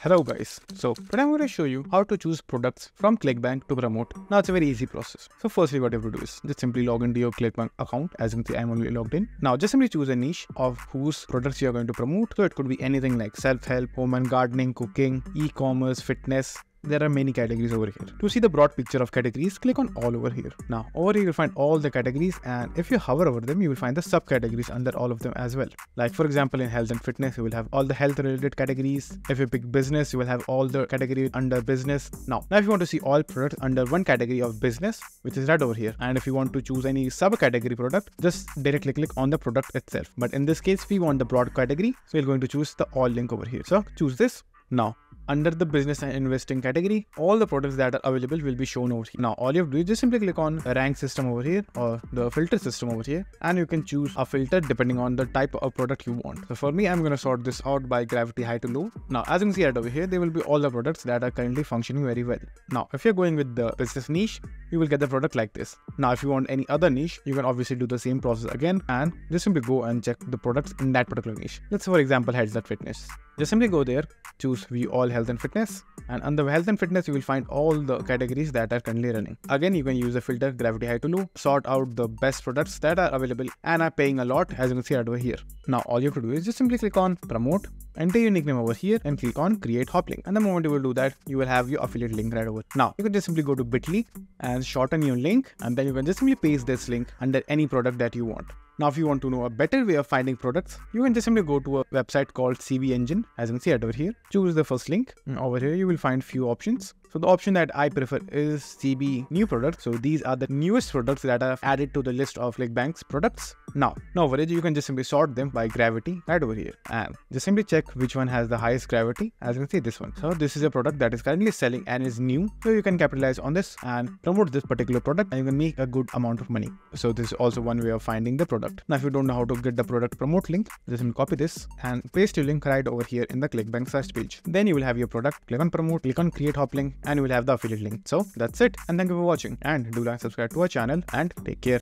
Hello guys, so today I'm going to show you how to choose products from ClickBank to promote. Now it's a very easy process. So firstly what you have to do is just simply log into your ClickBank account. As you can see, I'm already logged in. Now just simply choose a niche of whose products you're going to promote. So it could be anything like self-help, home and gardening, cooking, e-commerce, fitness. There are many categories over here. To see the broad picture of categories, click on all over here. Now over here you'll find all the categories, and if you hover over them, you will find the subcategories under all of them as well. Like for example, in health and fitness, you will have all the health related categories. If you pick business, you will have all the categories under business. Now if you want to see all products under one category of business, which is right over here, and if you want to choose any subcategory product, just directly click on the product itself. But in this case, we want the broad category, so we're going to choose the all link over here. So choose this. Now under the business and investing category, all the products that are available will be shown over here. Now all you have to do is just simply click on the rank system over here or the filter system over here, and you can choose a filter depending on the type of product you want. So for me, I'm going to sort this out by gravity high to low. Now as you can see right over here, there will be all the products that are currently functioning very well. Now if you're going with the business niche, you will get the product like this. Now if you want any other niche, you can obviously do the same process again and just simply go and check the products in that particular niche. Let's for example health and fitness. Just simply go there, choose view all health and fitness, and under health and fitness you will find all the categories that are currently running. Again, you can use the filter gravity high to low, sort out the best products that are available and are paying a lot, as you can see right over here. Now all you have to do is just simply click on promote, enter your nickname over here and click on create hop link, and the moment you will do that, you will have your affiliate link right over. Now you can just simply go to bit.ly and shorten your link, and then you can just simply paste this link under any product that you want. Now if you want to know a better way of finding products, you can just simply go to a website called CV Engine. As you can see right over here, choose the first link. Over here you will find few options. So the option that I prefer is CB new products. So these are the newest products that are added to the list of ClickBank's products. Now over here you can just simply sort them by gravity right over here, and just simply check which one has the highest gravity. As you can see, this one. So this is a product that is currently selling and is new, so you can capitalize on this and promote this particular product, and you can make a good amount of money. So this is also one way of finding the product. Now if you don't know how to get the product promote link, just simply copy this and paste your link right over here in the ClickBank search page. Then you will have your product. Click on promote, click on create hop link, and you will have the affiliate link. So that's it, and thank you for watching, and do like, subscribe to our channel, and take care.